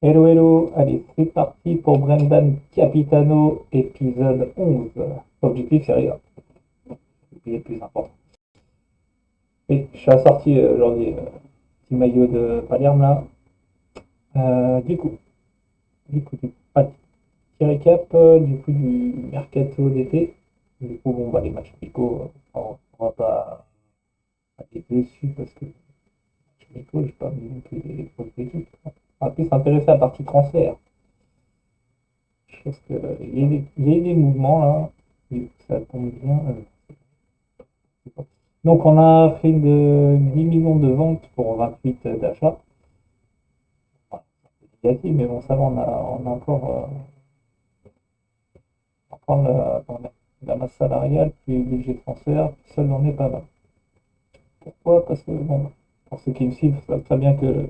Hello, hello, allez, c'est parti pour Brendan Capitano, épisode 11. Objectif sérieux, c'est le plus important. Et je suis assorti aujourd'hui, petit maillot de Palerme là. Petit récap du coup du mercato d'été. Du coup, bon, bah, les matchs pico, on va pas aller dessus parce que matchs pico, j'ai pas vu non plus les grosses équipes. On va plus s'intéresser à la partie transfert. Je pense qu'il y a des mouvements là, du coup, ça tombe bien. Donc on a fait de 10 millions de ventes pour 28 d'achats. Enfin, c'est négatif, mais bon, ça va, on a encore la masse salariale, puis le budget de transfert, seul on est pas mal. Pourquoi? Parce que, bon, pour ceux qui me suivent, savent très bien que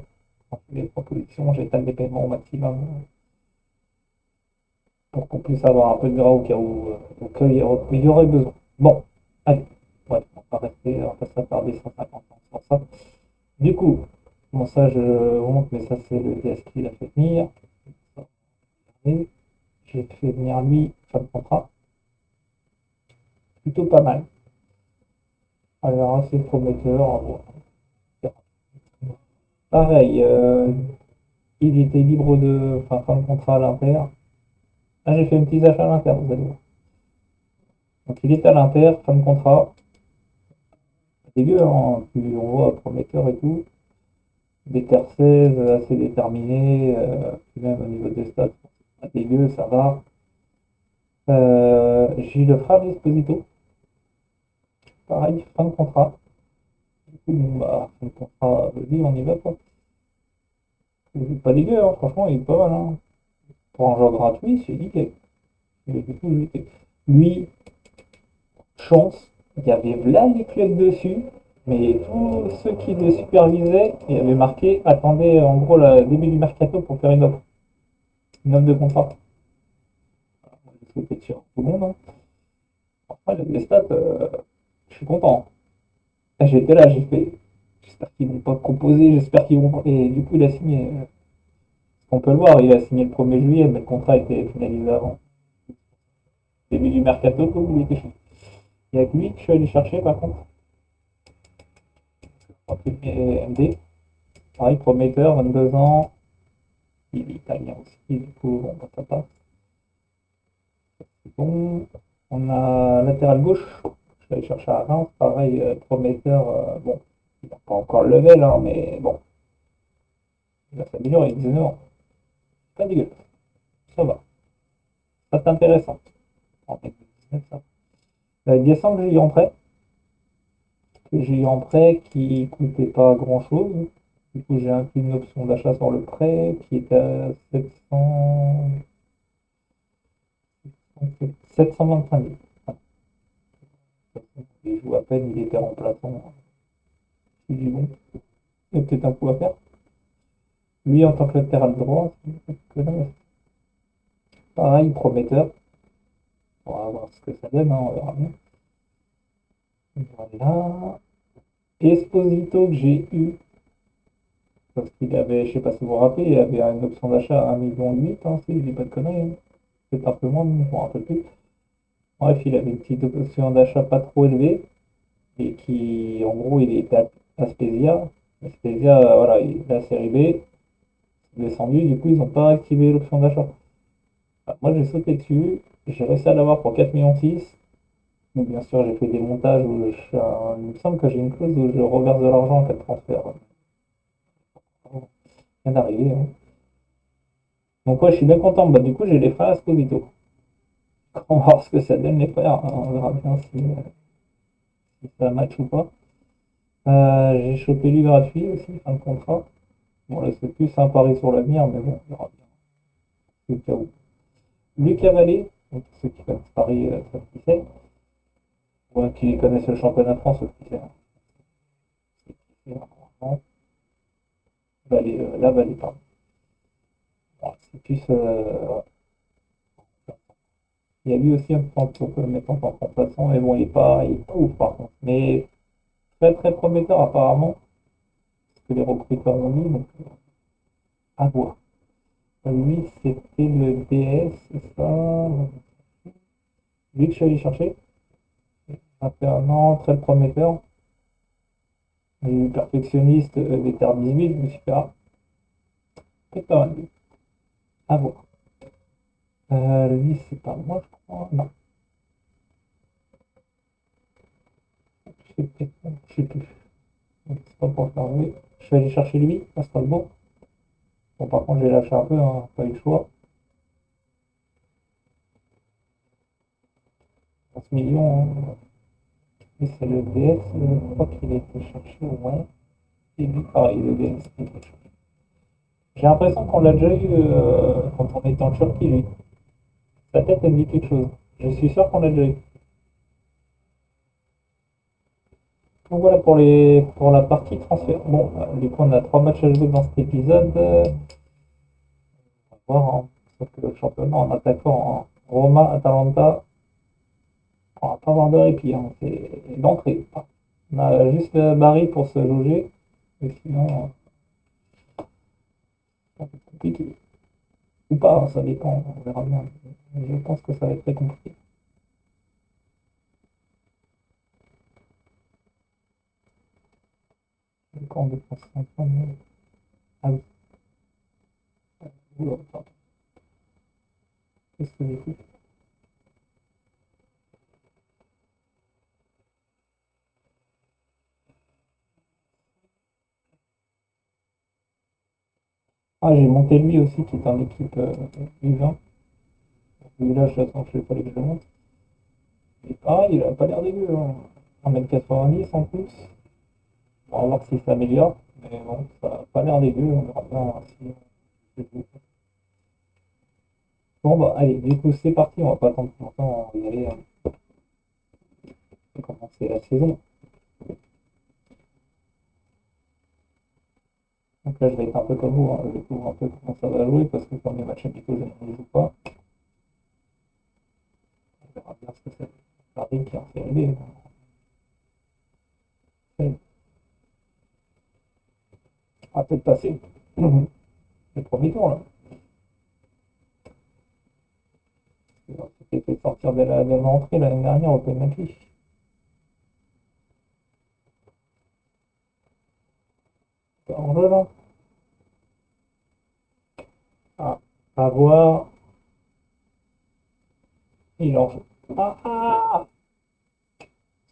quand je fais des propositions, j'étale les paiements au maximum pour qu'on puisse avoir un peu de gras au cas où il y aurait besoin. Bon, allez, ouais, on va pas s'attarder 150 ans sur ça. Du coup, bon, ça je vous montre, mais ça c'est le DS qui l'a fait venir. Et j'ai fait venir lui, fin de contrat, plutôt pas mal. Alors assez prometteur. Bon, pareil, il était libre de fin de contrat à l'Inter. Ah, j'ai fait un petit achat à l'Inter, vous allez voir. Donc il était à l'Inter, fin de contrat. Dégueu, hein, puis on voit prometteur et tout. Des terres 16, assez déterminé, puis même au niveau des stats, pas dégueu, ça va. J'ai eu le Fab Esposito, pareil, fin de contrat. Bon, bah, fin de contrat, vas-y, on y va quoi. C'est pas dégueu, hein, franchement, il est pas mal. Hein. Pour un joueur gratuit, c'est nickel. Et du coup, lui, chance, il y avait là les clubs dessus, mais tous ceux qui le supervisaient, il y avait marqué, attendez en gros le début du mercato pour faire une offre de contrat. C'était sur tout le monde. Hein. Après, les stats, je suis content. J'étais là, j'ai fait, j'espère qu'ils vont pas proposer, j'espère qu'ils vont pas. Et du coup, il a signé. On peut le voir, il a signé le 1er juillet, mais le contrat était finalisé avant. Début du mercato, tout, il était chaud. Il y a que lui que je suis allé chercher par contre. MD. Pareil, prometteur, 22 ans. Il est italien aussi, du coup, bon, bah, ça passe. C'est bon. On a latéral gauche. Je suis allé chercher à Reims. Pareil, prometteur. Bon, il n'a pas encore le level, hein, mais bon, il va s'améliorer, 19 ans. Pas dégueu. Ça va. Ça c'est intéressant. En fait, ça. Décembre, j'ai eu en prêt. Que j'ai eu en prêt qui coûtait pas grand chose. Du coup, j'ai inclus une option d'achat sur le prêt qui était à 725 000. Il joue à peine, il était remplaçant. Je me dis bon, il y a peut-être un coup à faire. Lui, en tant que latéral droit, pareil, prometteur. On va voir ce que ça donne, hein, on verra bien. Voilà. Esposito que j'ai eu, parce qu'il avait, je sais pas si vous vous rappelez, il avait une option d'achat à 1,8 million, hein, si je dis pas de conneries. Hein. C'est un peu moins, je me rappelle plus. Bref, il avait une petite option d'achat pas trop élevée et qui, en gros, il était à Spezia. Spezia, voilà, il est à série B, descendu, du coup, ils n'ont pas activé l'option d'achat. Enfin, moi, j'ai sauté dessus, j'ai réussi à l'avoir pour 4,6 millions. Donc, bien sûr, j'ai fait des montages où il me semble que j'ai une clause où je reverse de l'argent en cas de transfert. Rien d'arrivé. Hein. Donc, ouais, je suis bien content. Bah, du coup, j'ai les frères Esposito. On va voir ce que ça donne, les frères. Hein. On verra bien si ça match ou pas. J'ai chopé lui gratuit aussi, fin de contrat. Bon, là, c'est plus un pari sur l'avenir, mais bon, on verra bien. Au cas où. Lucas Vallée, donc ceux qui connaissent Paris, savent qui c'est. Ou qui connaissent le championnat de France, aussi, c'est normalement. Vallée, la Vallée, pardon. Bon, c'est plus. Il y a lui aussi un temps qu'on peut mettre en tant que remplaçant, mais bon, il est pas ouf par contre. Mais très très prometteur apparemment, ce que les recruteurs ont dit, donc à voir. Lui, c'était le DS, c'est ça. Lui que je suis allé chercher. Ça fait un an, très prometteur. J'ai eu perfectionniste VTR 18, je me suis fait, ah, peut-être pas mal. À voir. Lui, c'est pas moi, je crois. Non, c'est peut-être moi, je sais plus. Donc, c'est pas pour le faire jouer. Je suis allé chercher lui à Strasbourg. Bon, par contre, j'ai lâché un peu, hein, pas eu le choix. 11 millions, hein. Et c'est le DS, je crois qu'il a été cherché, ouais. Et lui, pareil, le DS. J'ai l'impression qu'on l'a déjà eu quand on était en Turquie, lui. Sa tête, elle me dit quelque chose. Je suis sûr qu'on l'a déjà eu. Donc voilà pour la partie transfert. Bon, du coup, on a 3 matchs à jouer dans cet épisode. On va voir, hein. Sauf que le championnat en attaquant, hein, Roma, Atalanta, on va pas avoir de répit, hein. C'est l'entrée. On a juste le Barry pour se loger. Et sinon, ça va être compliqué. Ou pas, hein, ça dépend. On verra bien. Je pense que ça va être très compliqué. Quand on dépense 50 000. Ah oui. Oula, attends. Qu'est-ce que j'ai fait? Ah, j'ai monté lui aussi, qui est en équipe U20. Lui, là, je sens que je fallait que je le monte. Et pareil, il a pas l'air dégueu, hein. 1,90 m en plus. On va voir s'il s'améliore. Mais bon, ça a pas l'air dégueu. On verra bien si. Bon, bah, allez, du coup, c'est parti. On va pas attendre plus longtemps. On va y aller. On va commencer la saison. Donc là, je vais être un peu comme vous, hein. Je découvre un peu comment ça va jouer parce que comme les matchs amicaux, je ne les joue pas. On verra bien ce que c'est. Paris qui est en série B. On va peut-être passer le premier tour là. On s'était fait sortir de l'entrée l'année dernière au penalty. En jeu là. Ah, à voir. Il en joue. Ah,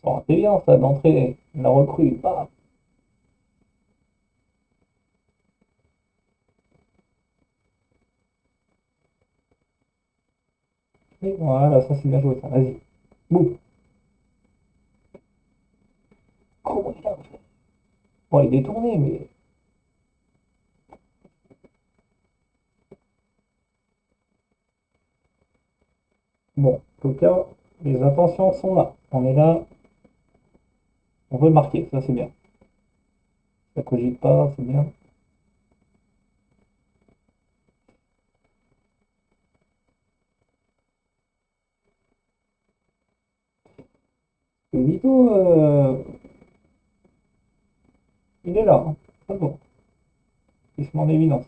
ça aurait été bien ça d'entrer la recrue. Bah. Et voilà, ça c'est bien joué ça. Vas-y. Boum. Comment il a fait? Bon, il est détourné, mais bon, en tout cas, les intentions sont là. On est là, on veut marquer, ça c'est bien. Ça cogite pas, c'est bien. Vito, il est là, hein. C'est bon. Il se met en évidence.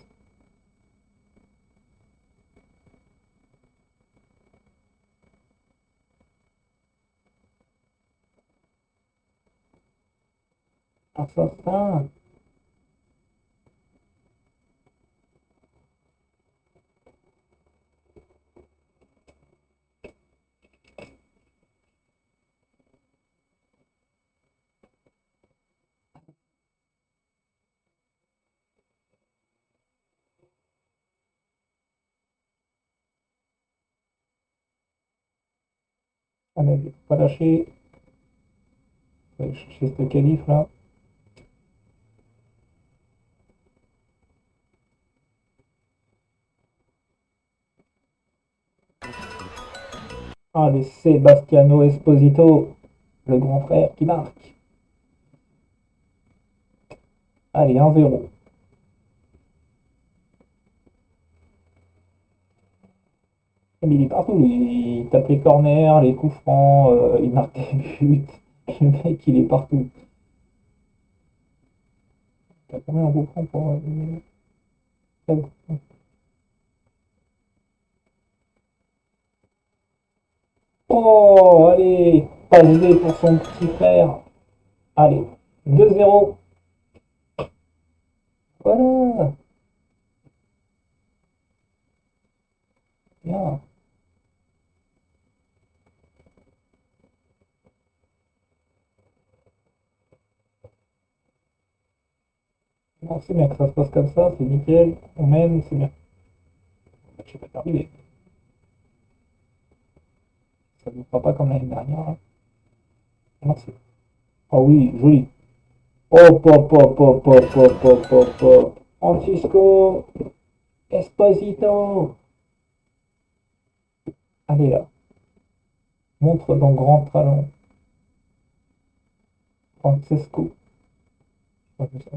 Assassin. Ah, mais faut pas lâcher. Faut aller chercher ce calife là. Allez, Sebastiano Esposito, le grand frère qui marque. Allez, 1-0. Mais il est partout, il tape les corners, les coups francs, il marque des buts. Le mec, il est partout. T'as combien en coups francs pour. Oh, allez, passe D pour son petit frère. Allez, 2-0. Voilà, bien. Non, c'est bien que ça se passe comme ça, c'est nickel. On mène, c'est bien. Je vais pas t'arriver. Ça ne fera pas comme l'année dernière, hein. Merci. Oh oui, joli. Hop, hop, hop, hop, hop, hop, hop, hop, hop. Francisco Esposito. Allez là, montre ton grand talent. Francesco. Ouais, c'est ça.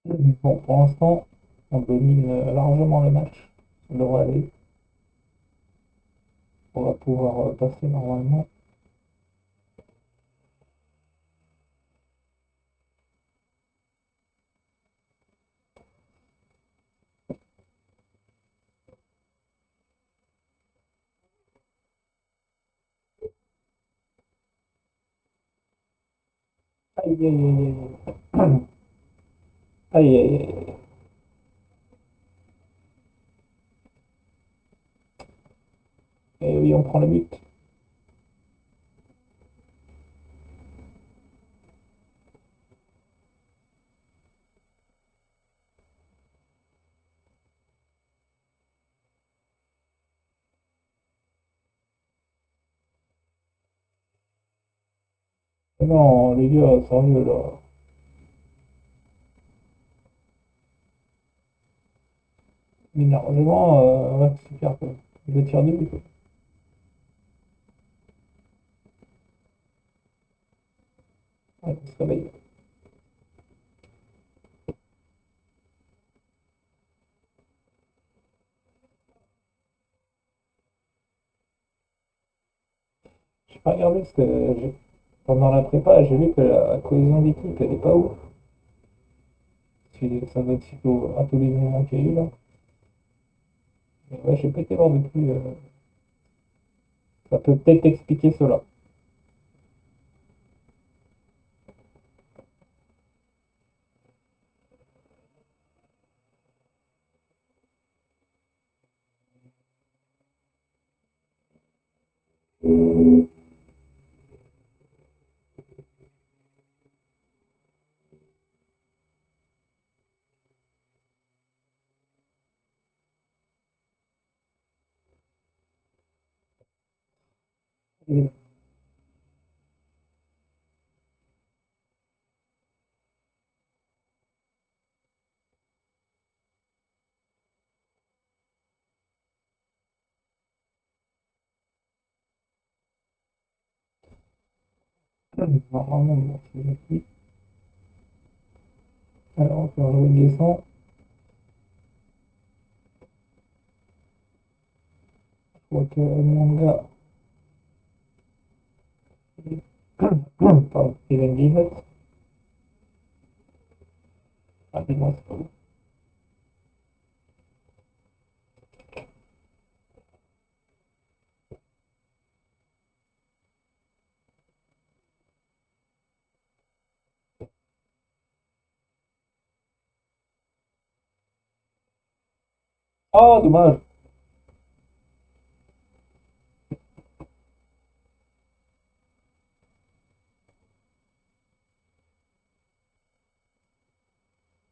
Bon, pour l'instant, on domine largement le match. Ça devrait aller. On va pouvoir passer normalement. Aïe, aïe, aïe, aïe. Aïe, aïe, aïe. Et oui, on prend le but. Non, les gars, sérieux là. Mais largement, ouais, c'est clair que le tir de but, quoi. Ouais, on se réveille. J'ai pas regardé parce que pendant la prépa, j'ai vu que la cohésion d'équipe, elle est pas ouf. Ça doit être suite à tous les événements qu'il y a eu là. Mais ouais, j'ai pas été voir depuis. Ça peut peut-être expliquer cela. Et- Normalement, bon, c'est ici. Alors, on peut jouer une descente. Je vois que mon gars, pardon, il a une guillemette. Rapidement, c'est pas bon. Oh, dommage.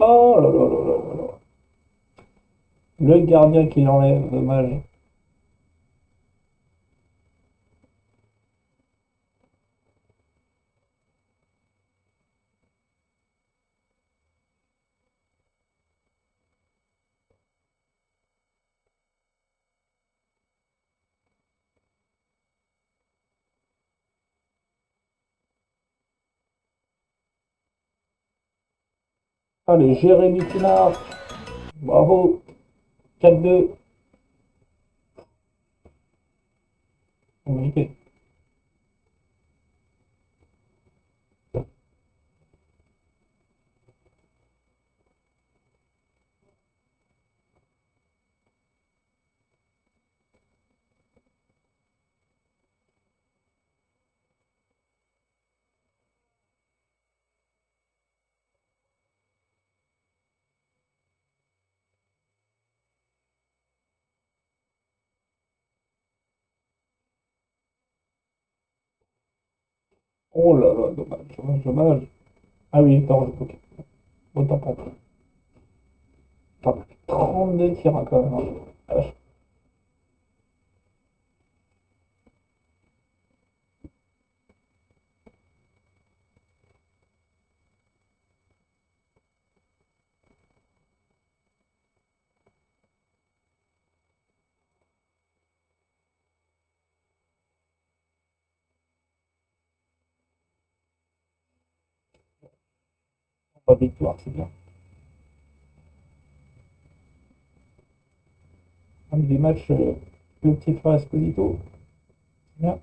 Oh là là là là là là. Le gardien qui l'enlève, dommage. Allez, Jérémy Pinard. Bravo. 4-2. Communiqué. Oh là là, dommage, dommage, dommage. Ah oui, attends, ok. Autant pour toi. Attends, 32 tirs hein, quand même, hein. Ah, vache. Pas victoire, c'est bien. Un des matchs, le petit frère Esposito. C'est bien.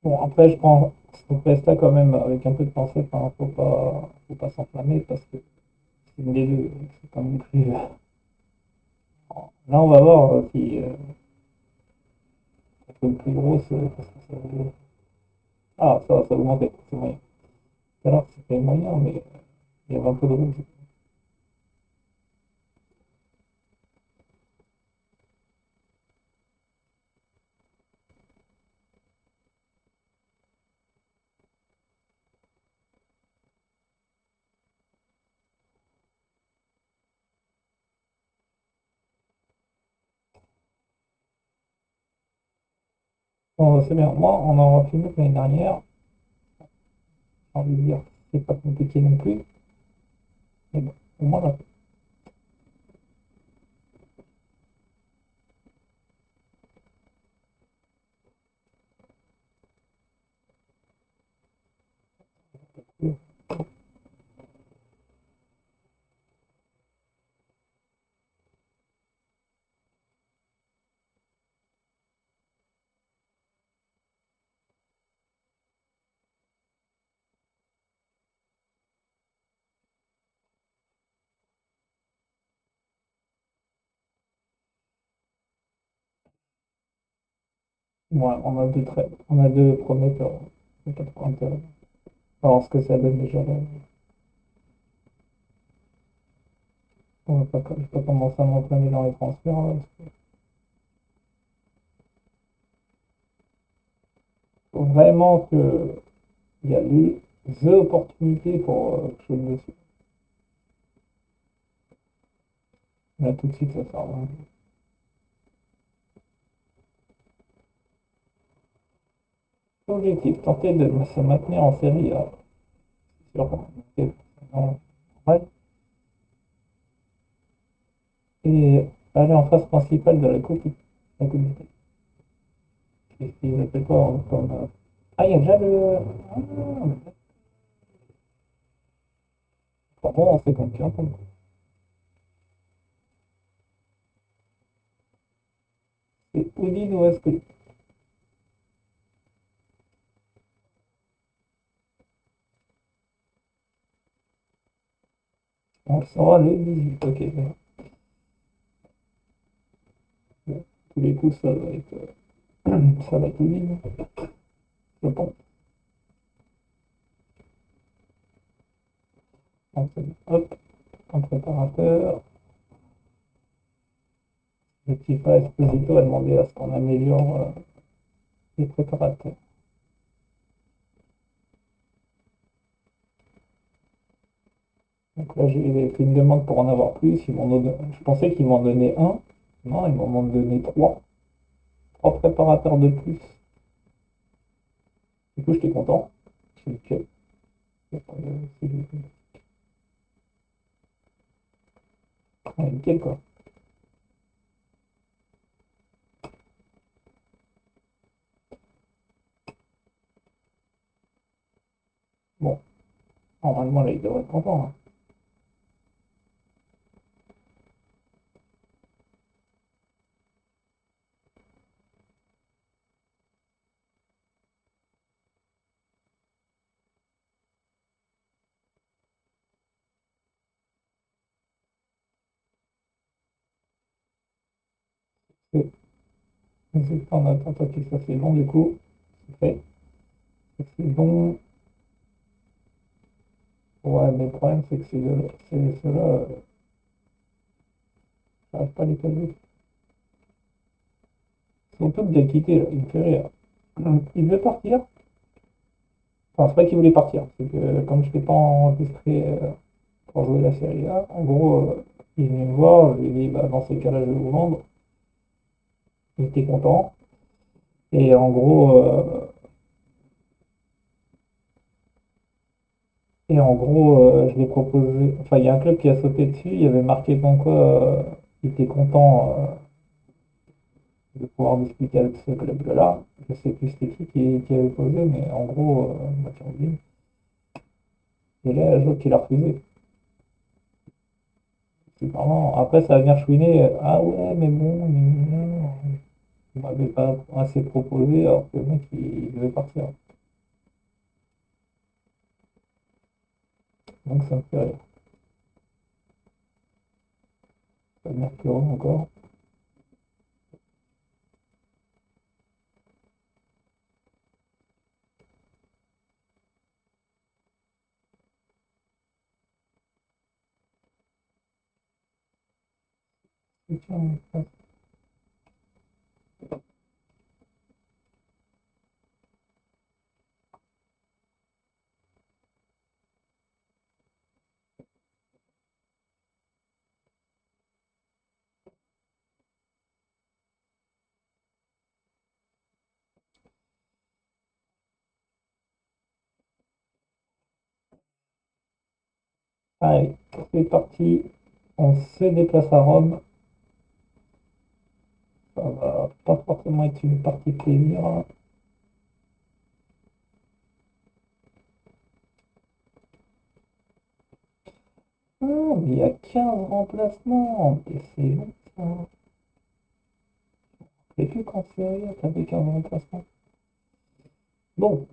Bon, après, je prends cette veste-là quand même avec un peu de pensée. Enfin, faut pas s'enflammer parce que c'est une des deux. C'est pas non plus. Là, on va voir si le plus grosse. Parce que ah, ça a augmenté. C'est moyen. Tout à l'heure, c'était moyen, mais il y avait un peu de rouge. Bon, c'est bien. Moi, on en fait mieux que l'année dernière. J'ai envie de dire, c'est pas compliqué non plus. Mais bon, au moins, là. Ouais, on a deux prometteurs. Il n'y a pas trop intérêt. Alors, ce que ça donne déjà là. On va pas, je vais pas commencer à m'entraîner dans les transferts. Là, faut vraiment qu'il y a les opportunités pour que je le dessus. Là, tout de suite, ça sert à rien. Objectif, tenter de se maintenir en série. C'est sûr, c'est normal. Et aller en phase principale de la coupe d'Italie. Qu'est-ce qu'ils appellent quoi comme. Ah, il y a déjà le. Ah, bon, on sait comme tu entends. C'est Udine ou Ascoli. On le saura le 18. Ok. Bon, tous les coups, ça va être Udine, je pense. Donc, hop, un préparateur. Le petit pas Esposito a demandé à ce qu'on améliore les préparateurs. Donc là, j'ai fait une demande pour en avoir plus. Je pensais qu'ils m'en donnaient un. Non, ils m'en ont donné trois. Trois préparateurs de plus. Du coup, j'étais content. C'est nickel. C'est nickel, quoi. normalement, là, il devrait être content, hein. C'est c'est en attente, ok, ça c'est long du coup. C'est fait. Ça, c'est long. Ouais, mais le problème, c'est que ceux-là, j'arrive pas à les caser. Ils sont tous bien quittés, là. Il me fait rire. Il veut partir. Enfin, c'est pas qu'il voulait partir. C'est que comme je l'ai pas enregistré pour jouer la série A, en gros, il est venu me voir. Je lui ai dit, bah, dans ces cas-là, je vais vous vendre. Il était content. Et en gros, je lui ai proposé. Enfin, il y a un club qui a sauté dessus. Il y avait marqué comme quoi il était content de pouvoir discuter avec ce club-là. Je sais plus c'était qui avait posé, mais en gros, Mathieu Rubin. Et là, je vois qu'il a refusé. C'est vraiment. Après, ça va venir chouiner. Ah ouais, mais bon, vous m'avez pas assez proposé, alors que le mec, il devait partir. Donc, ça me fait rire. Ça va venir pleurer encore. Et tiens, allez, c'est parti. On se déplace à Rome. Ça va pas forcément être une partie plaisir. Ah, mais il y a 15 remplacements. Et c'est long, ça. Et plus qu'en série, t'avais 15 remplacements. Bon,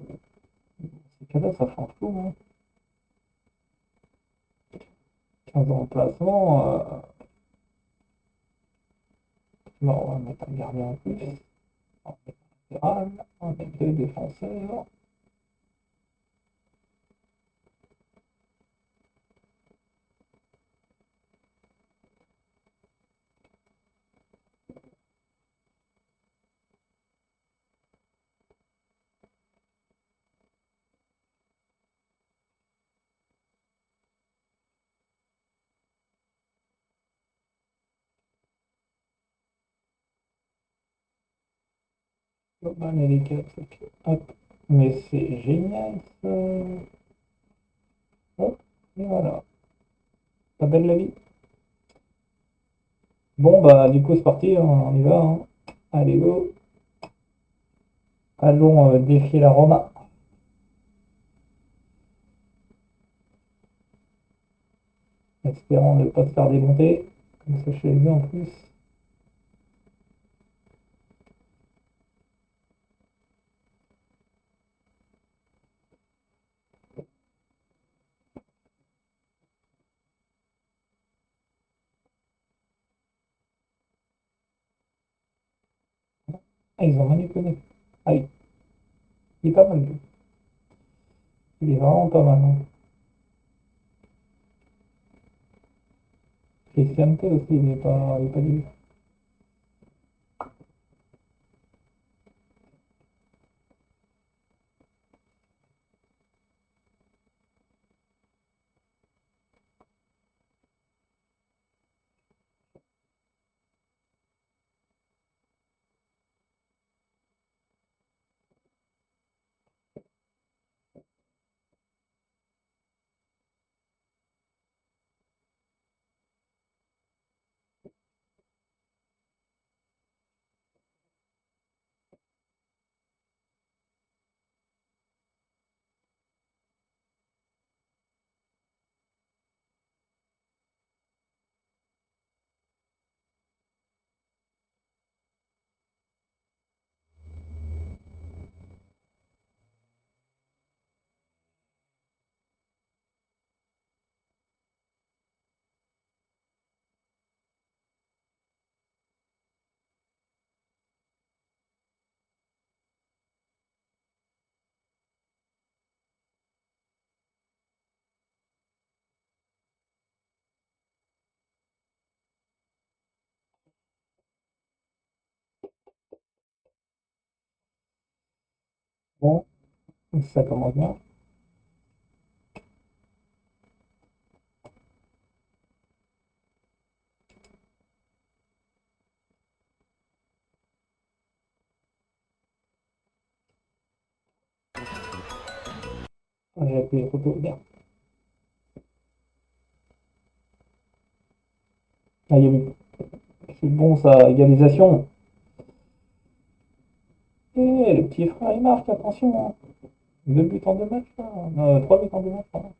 ces cas-là, ça change tout, hein. 15 remplacements. Bon, on va mettre un gardien en plus. On va mettre un latéral. On va mettre deux défenseurs. Global et les quatre. Ok. Hop. Mais c'est génial, ça. Hop. Et voilà. Pas belle la vie. Bon, bah, du coup, c'est parti, hein, on y va, hein. Allez, go. Allons défier la Roma. Espérons ne pas se faire démonter. Comme ça, chez lui en plus. Ah, ils ont manipulé. Ah oui, il est pas mal, lui. Il est vraiment pas mal, hein. Christian aussi, il est pas dégueu. Bon, ça commence bien. J'ai appuyé photo, bien. Ah, il y a eu. C'est bon ça, égalisation. Eh, le petit frère il marque, attention, hein. Deux buts en deux matchs, là. Trois buts en deux matchs, pardon.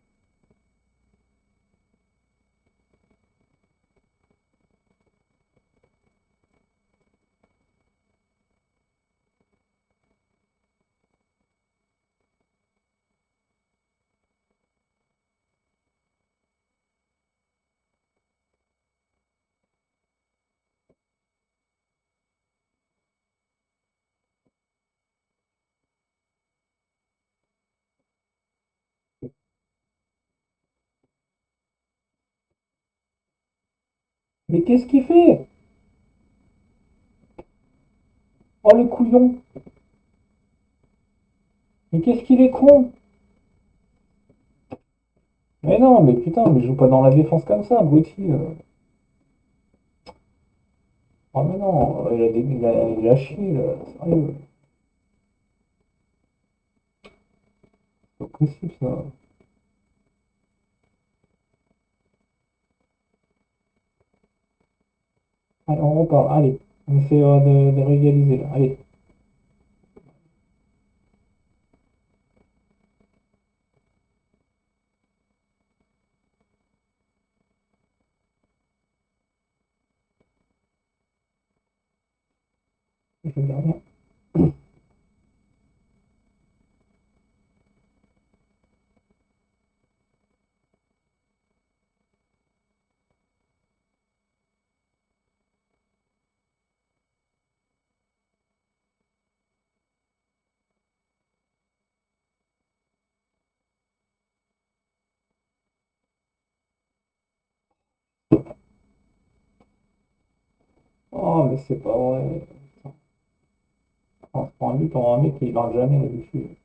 Mais qu'est-ce qu'il fait? Oh le couillon! Mais qu'est-ce qu'il est con! Mais non, mais putain, mais je joue pas dans la défense comme ça, abruti. Oh mais non, il a chié, là. Sérieux, c'est pas possible ça. Allez, on repart, allez. On essaie de régaliser là, allez. Je dis rien. Oh, mais c'est pas vrai. On se prend un but, on a un mec qui marque jamais d'habitude.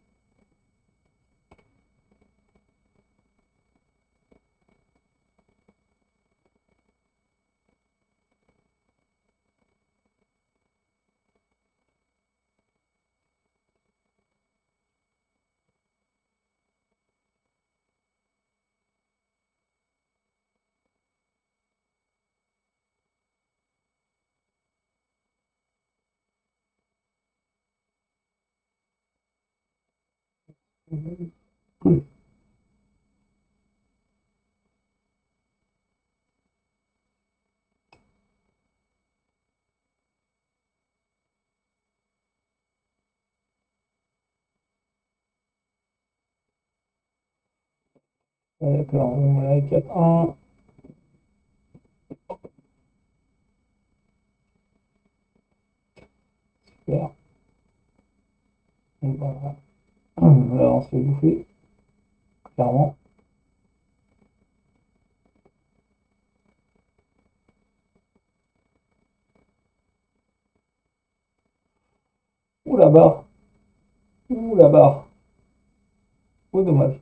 D'accord, on est à 4-1. Super. Donc, voilà. Là, on se fait bouffer, clairement. Ouh la barre. Ouh la barre. Oh, dommage.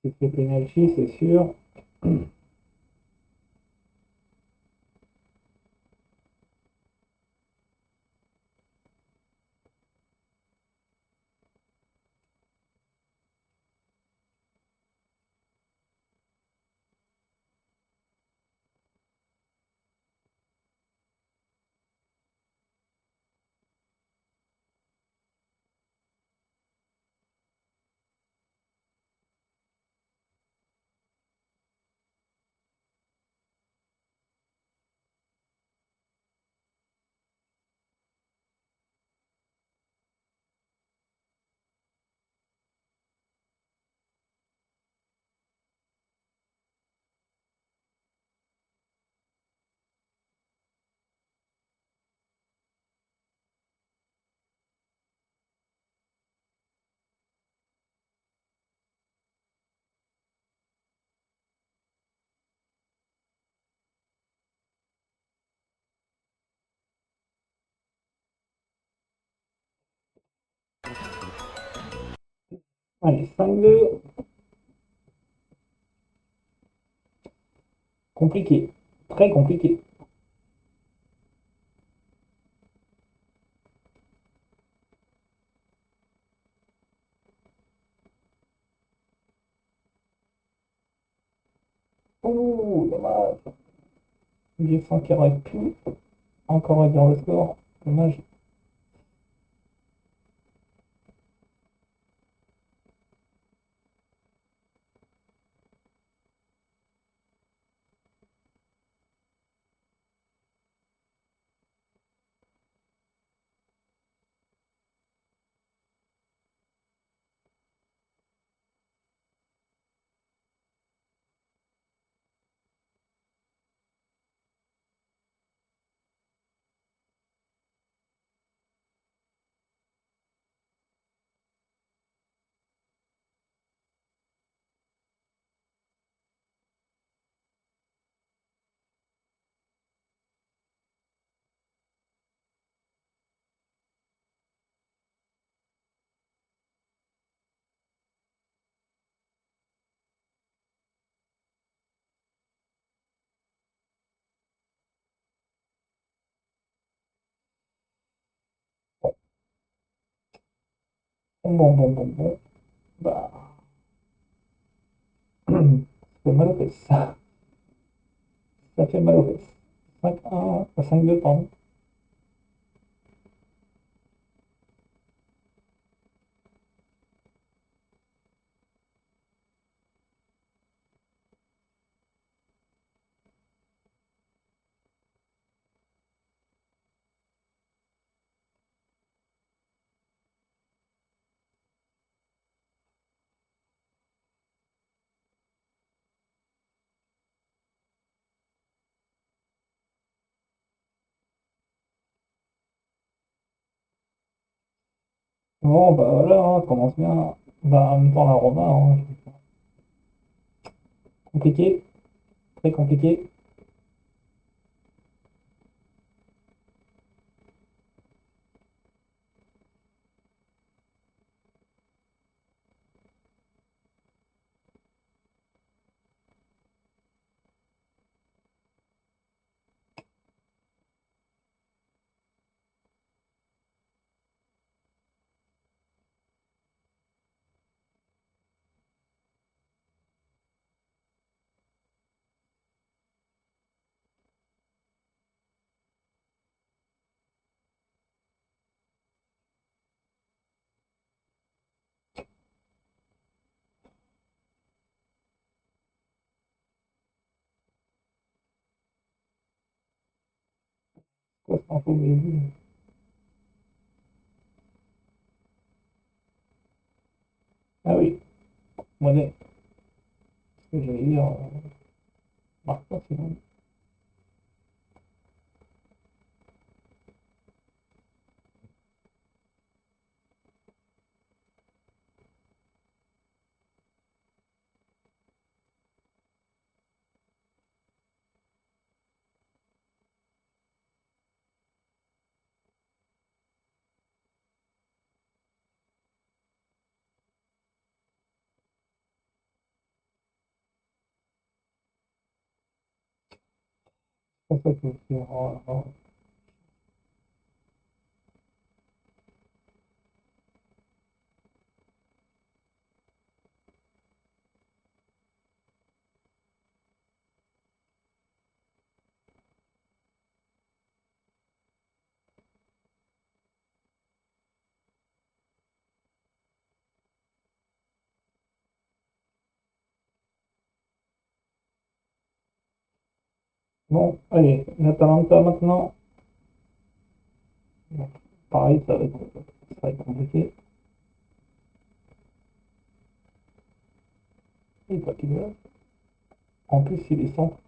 C'est fait penalty, c'est sûr. Allez, 5-2. Compliqué. Très compliqué. Ouh, dommage. J'ai sens qu'il aurait pu encore réduire le score. Dommage. Bon. Bah, ça fait mal aux fesses. Ça fait mal aux fesses. 5-1, 5-2, pardon. Bon, bah voilà, hein, commence bien. Bah, en même temps, la Roma, hein, compliqué, très compliqué. Quoi, c'est un peu que j'ai vu. Ah oui, Monet, ce que j'allais dire, marque pas, c'est bon. C'est pour ça que je veux dire, bon, allez, l'Atalanta maintenant. Bon, pareil, ça va être compliqué. Et toi, tu veux. En plus, il est centre.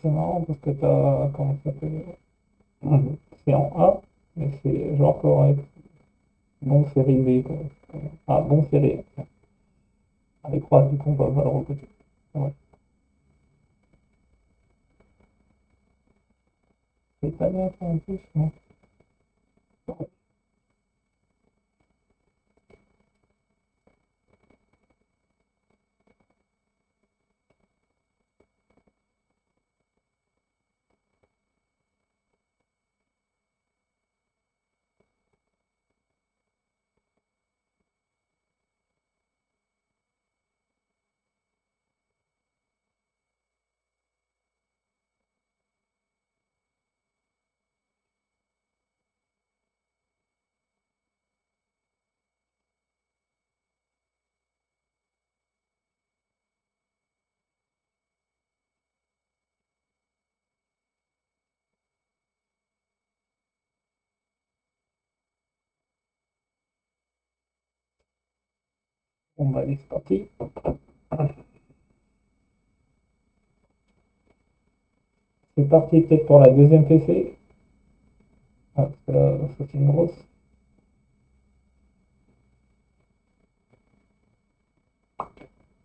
C'est marrant parce que t'as, comment ça s'appelle? C'est en A. Mais c'est genre correct. Bon série B, quoi. Ah, bon série. Avec Croix, du coup, on va le recruter. Ouais. C'est pas bien, ça, en plus, non? Bon, bah, allez, c'est parti. C'est parti, peut-être pour la deuxième PC. Ah, parce que là, ça, c'est une grosse.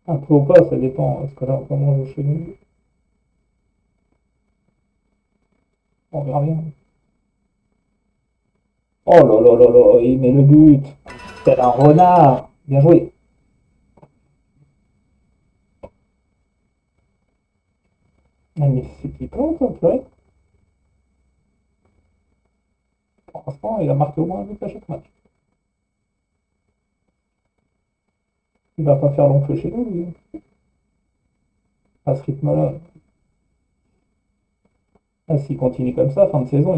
Un peu ou pas, ça dépend. Parce que là, comment on joue chez nous, on verra rien. Oh là là là là, il met le but. Tel un renard. Bien joué. Ah, mais c'est qui plante, toi, purée. Pour l'instant, il a marqué au moins un but à chaque match. Il va pas faire long feu chez nous, lui. À ce rythme-là. Ah, s'il continue comme ça, fin de saison,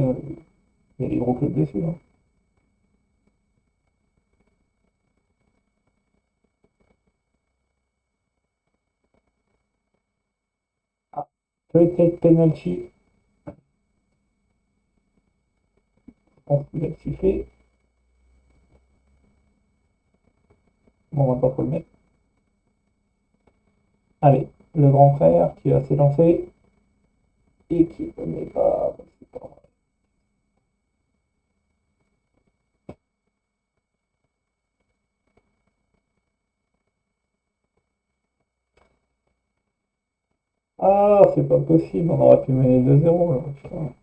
il y a des gros clubs dessus, hein. Ah, peut-être penalty. Je pense qu'il va le siffler. Bon, on va pas trop le mettre. Allez, le grand frère qui va s'élancer et qui ne met pas. Ah, c'est pas possible, on aurait pu mener 2-0 là. Putain.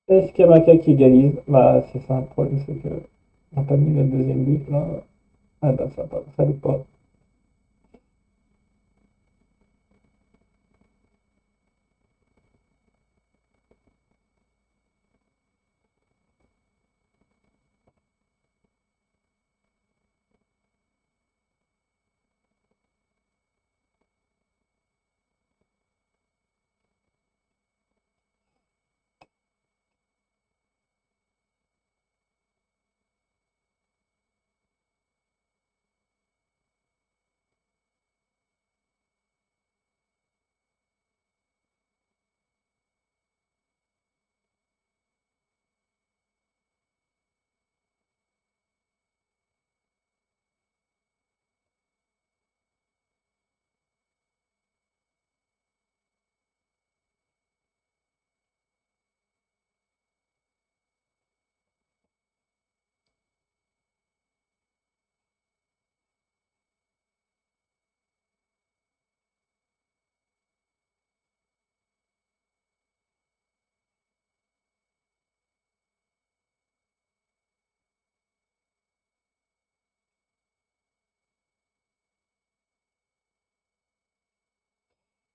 Est-ce Kamaka qui égalise? Bah, c'est ça le problème, c'est que on n'a pas mis le deuxième but là. Ah bah, ça ne pas.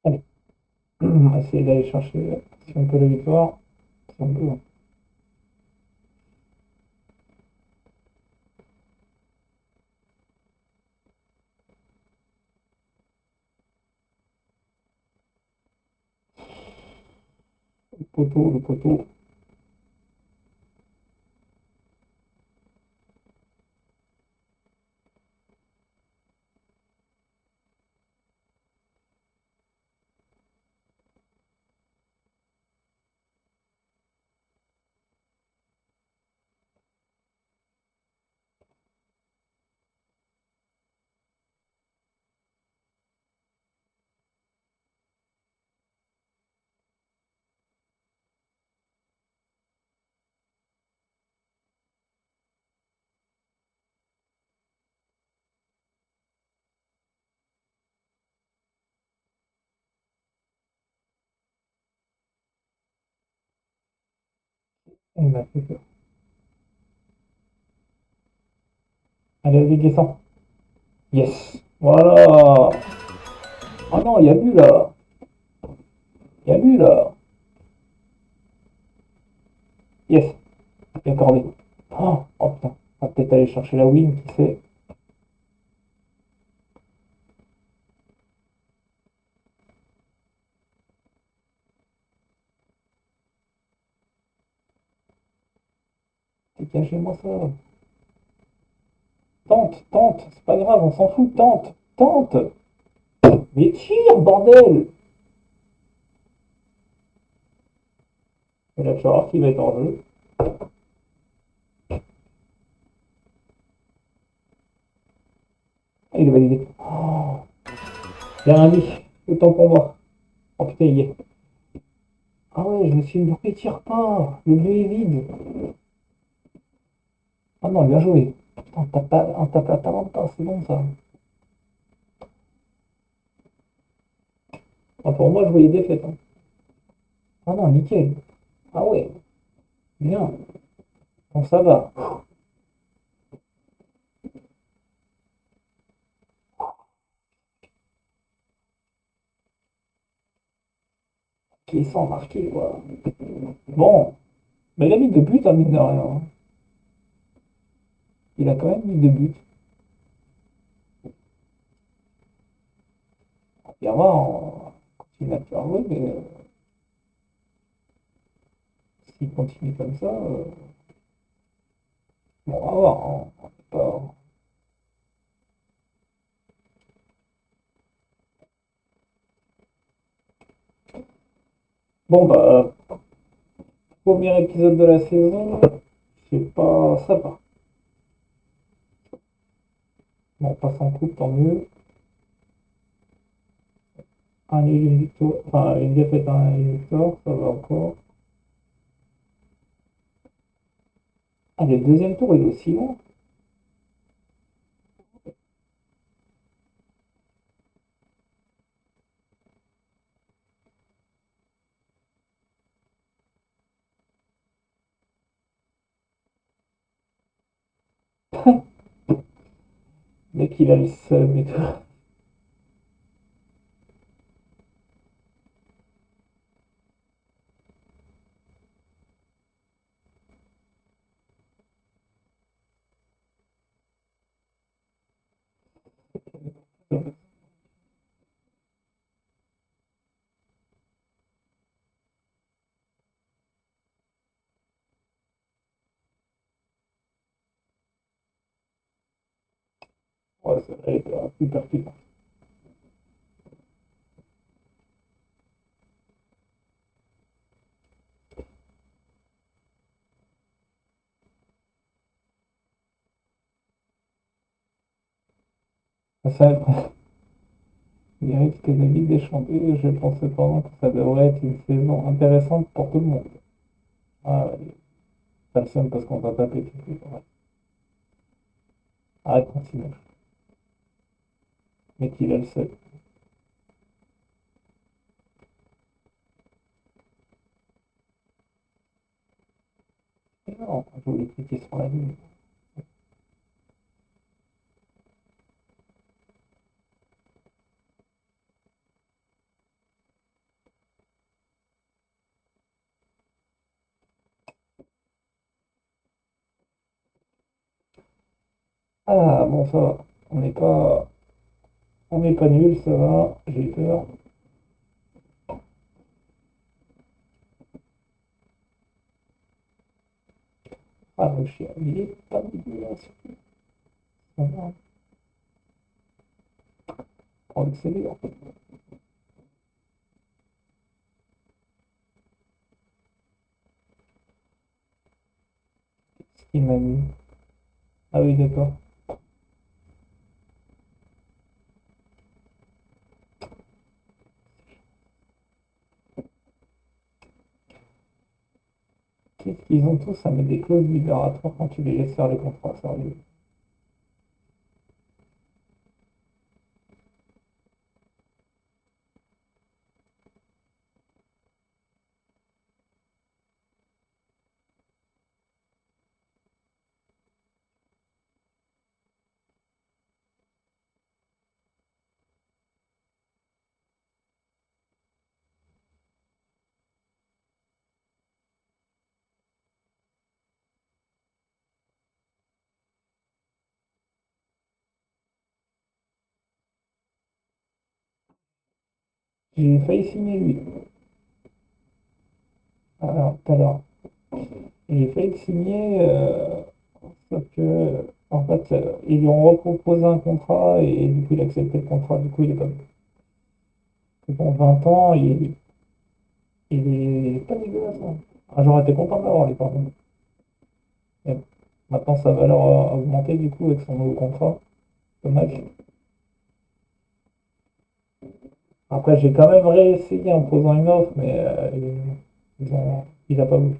Allez, on va essayer d'aller chercher si on peut la victoire. Si on peut, hein. poteau, le poteau. Il m'a fait peur. Allez, vas-y, descends. Yes. Voilà. Ah non, il y a bu là. Il y a bu là. Yes. Bien accordé. Oh, oh putain. On va peut-être aller chercher la win, qui sait. Dégagez-moi ça. Tente, tente. C'est pas grave, on s'en fout. Tente, tente. Mais tire, bordel. Et là, tu vas voir qui va être en jeu. Ah, il est validé. Oh, j'ai rien dit. Autant pour moi. Oh putain, il y est. Ah ouais, je me suis dit, pourquoi il tire pas? Le bleu est vide. Ah non, bien joué. Putain, on tape la Talenta, c'est bon ça. Ah, pour moi, je voyais défaite. Hein. Ah non, nickel. Ah ouais, bien. Bon, ça va. Qui est sans marquer, quoi. Bon, mais il a mis deux buts, hein, mine de rien. Hein. Il a quand même mis deux buts. Bien voir, on continue à faire jouer, mais s'il continue comme ça, bon, on va voir. Hein. On peut pas... Bon, bah, premier épisode de la saison, c'est pas ça va. Bon, on passe en coupe, tant mieux. Un nul, une victoire, enfin, une défaite, une victoire, ça va encore. Ah, le deuxième tour, il est aussi long. Dès qu'il a le seum et tout. Ouais, ça va être plus pertinent. Ça, il risque de vite déchanter. Je pense cependant que ça devrait être une saison intéressante pour tout le monde. Ah, ouais, pas le seum parce qu'on va taper tout de suite. Ouais. Arrête, continue. Mais qu'il a le seum. Et non, je voulais cliquer sur la ligne. Ah, bon, ça va. On n'est pas nul, ça va. J'ai peur. Ah, le chien, il est pas dégueulasse. Ça va. Pour l'exceller, en fait. Ce qu'il m'a mis. Ah oui, d'accord. Qu'est-ce qu'ils ont tous à mettre des clauses libératoires quand tu les laisses faire les contrats, sérieux. J'ai failli signer lui. Alors, tout à l'heure. J'ai failli le signer, sauf que, en fait, ils lui ont reproposé un contrat et du coup, il a accepté le contrat. Du coup, il est pas. Bon, 20 ans, il est pas dégueulasse, hein. Ah, j'aurais été content d'avoir lui, par contre. Mais bon, maintenant, sa valeur a augmenté du coup avec son nouveau contrat. Dommage. Après, j'ai quand même réessayé en posant une offre, mais il a pas voulu.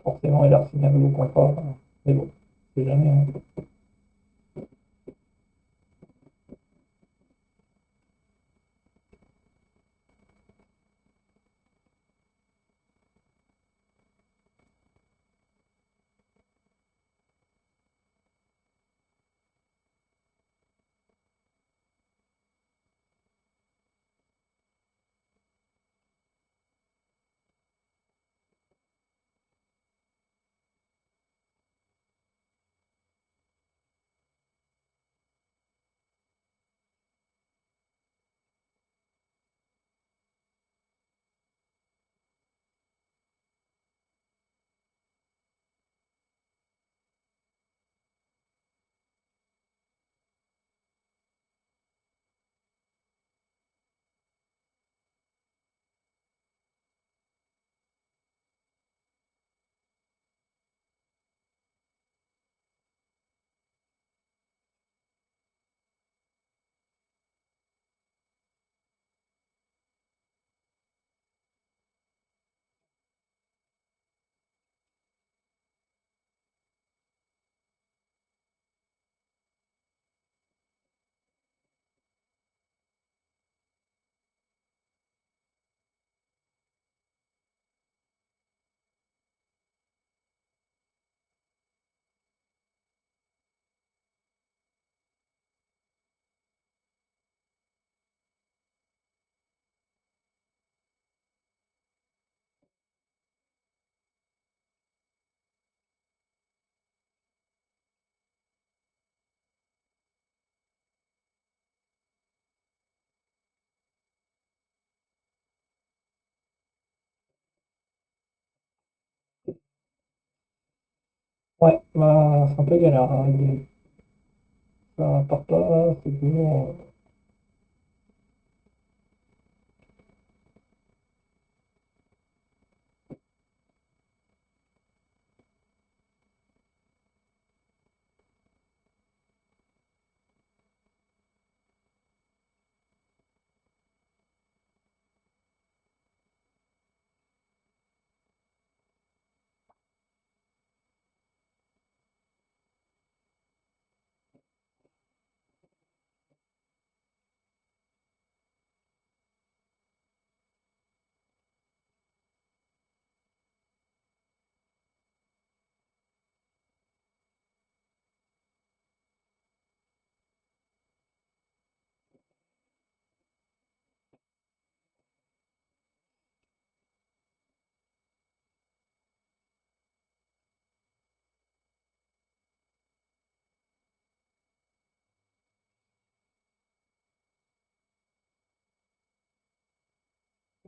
Forcément, il a signé un nouveau contrat. Mais bon, c'est jamais, hein. Ouais, bah, c'est un peu galère, hein, ça part pas, c'est toujours.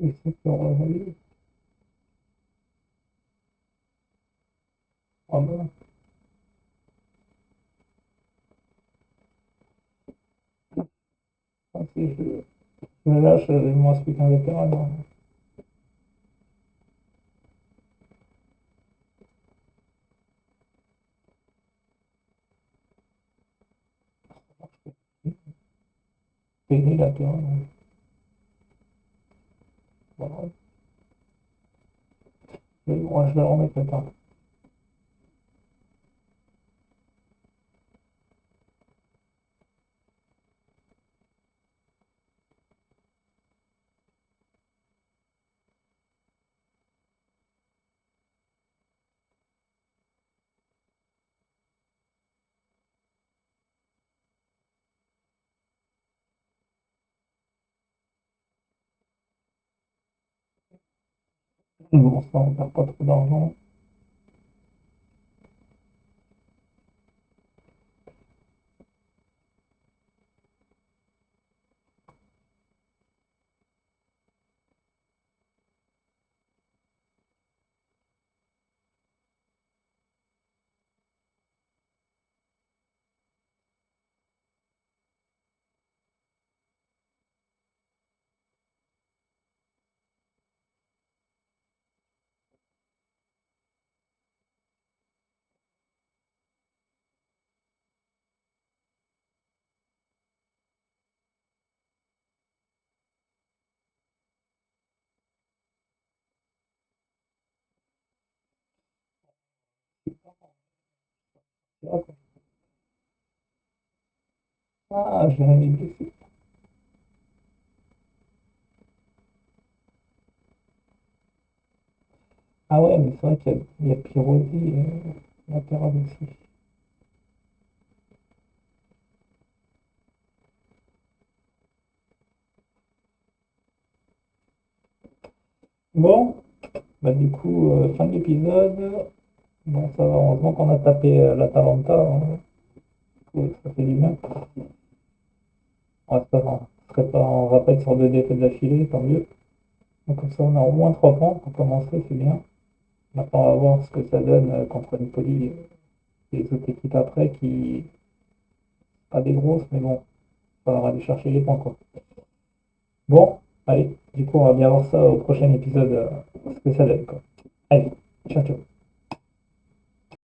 Et c'est pour, Ah bah, ah, si je me lâche, il me reste plus qu'un vétéran. Non. Péné latéral. Donc, voilà. Mais moi, je vais le remettre le temps. Bon, ça, on perd pas trop d'argent. Ah, Jérémy blessé. Ah ouais, mais c'est vrai qu'il y a Pirozzi, latéral aussi. Bon, bah du coup, fin de l'épisode. Bon, ça va, heureusement qu'on a tapé l'Atalanta, hein. Cool, ça fait du bien. On va pas être sur deux défaites d'affilée, tant mieux. Donc comme ça, on a au moins 3 points pour commencer, c'est bien. Maintenant, on va voir ce que ça donne contre Napoli et les autres équipes après, qui, pas des grosses, mais bon, il faudra aller chercher les points, quoi. Bon, allez, du coup, on va bien voir ça au prochain épisode, ce que ça donne, quoi. Allez, ciao, ciao.